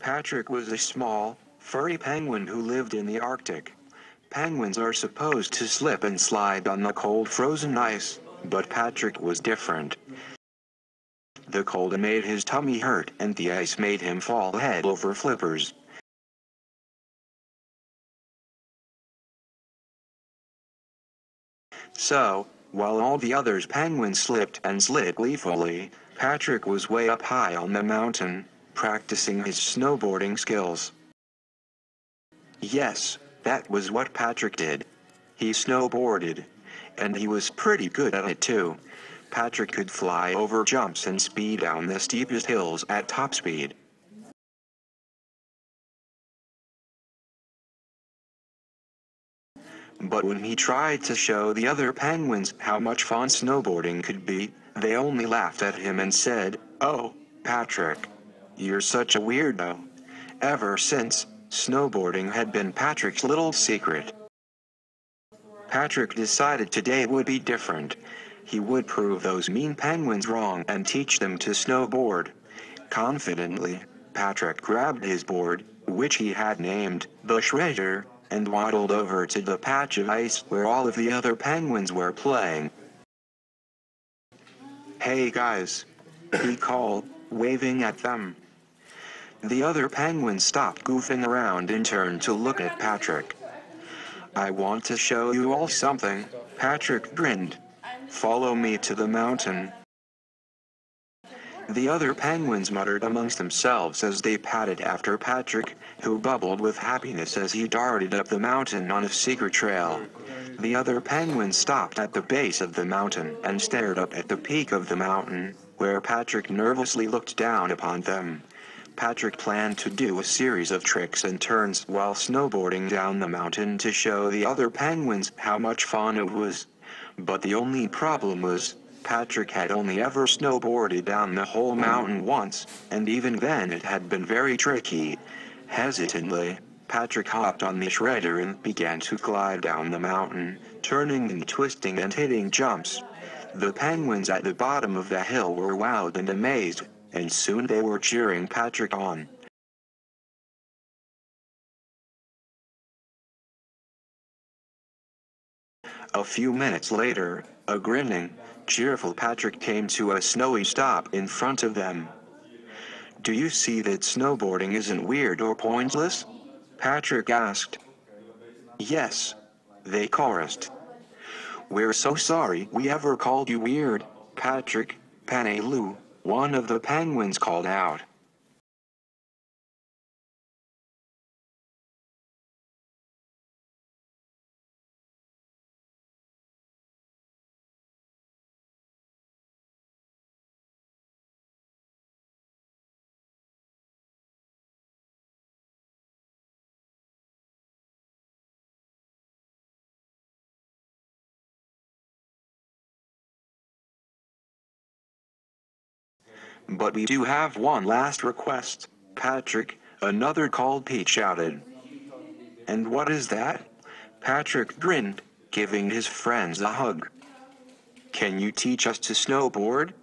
Patrick was a small, furry penguin who lived in the Arctic. Penguins are supposed to slip and slide on the cold frozen ice, but Patrick was different. The cold made his tummy hurt and the ice made him fall head over flippers. So, while all the others penguins slipped and slid gleefully, Patrick was way up high on the mountain, practicing his snowboarding skills. Yes, that was what Patrick did. He snowboarded. And he was pretty good at it too. Patrick could fly over jumps and speed down the steepest hills at top speed. But when he tried to show the other penguins how much fun snowboarding could be, they only laughed at him and said, "Oh, Patrick, you're such a weirdo." Ever since, snowboarding had been Patrick's little secret. Patrick decided today would be different. He would prove those mean penguins wrong and teach them to snowboard. Confidently, Patrick grabbed his board, which he had named the Shredder, and waddled over to the patch of ice where all of the other penguins were playing. "Hey guys," he called, waving at them. The other penguins stopped goofing around and turned to look at Patrick. "I want to show you all something," Patrick grinned. "Follow me to the mountain." The other penguins muttered amongst themselves as they padded after Patrick, who bubbled with happiness as he darted up the mountain on a secret trail. The other penguins stopped at the base of the mountain and stared up at the peak of the mountain, where Patrick nervously looked down upon them. Patrick planned to do a series of tricks and turns while snowboarding down the mountain to show the other penguins how much fun it was. But the only problem was, Patrick had only ever snowboarded down the whole mountain once, and even then it had been very tricky. Hesitantly, Patrick hopped on the shredder and began to glide down the mountain, turning and twisting and hitting jumps. The penguins at the bottom of the hill were wowed and amazed, and soon they were cheering Patrick on. A few minutes later, a grinning, cheerful Patrick came to a snowy stop in front of them. "Do you see that snowboarding isn't weird or pointless?" Patrick asked. "Yes," they chorused. "We're so sorry we ever called you weird, Patrick," Panelu, one of the penguins, called out. "But we do have one last request, Patrick," another called Pete shouted. "And what is that?" Patrick grinned, giving his friends a hug. "Can you teach us to snowboard?"